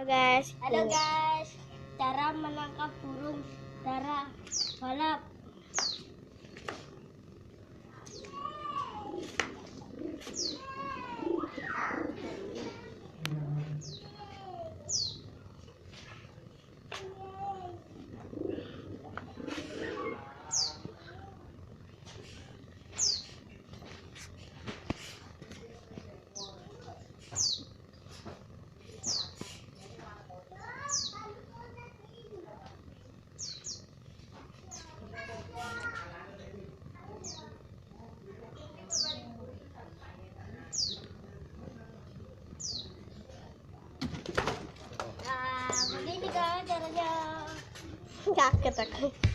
guys. Halo guys. Cara menangkap burung dara balap. Begini guys caranya. Kaget aku.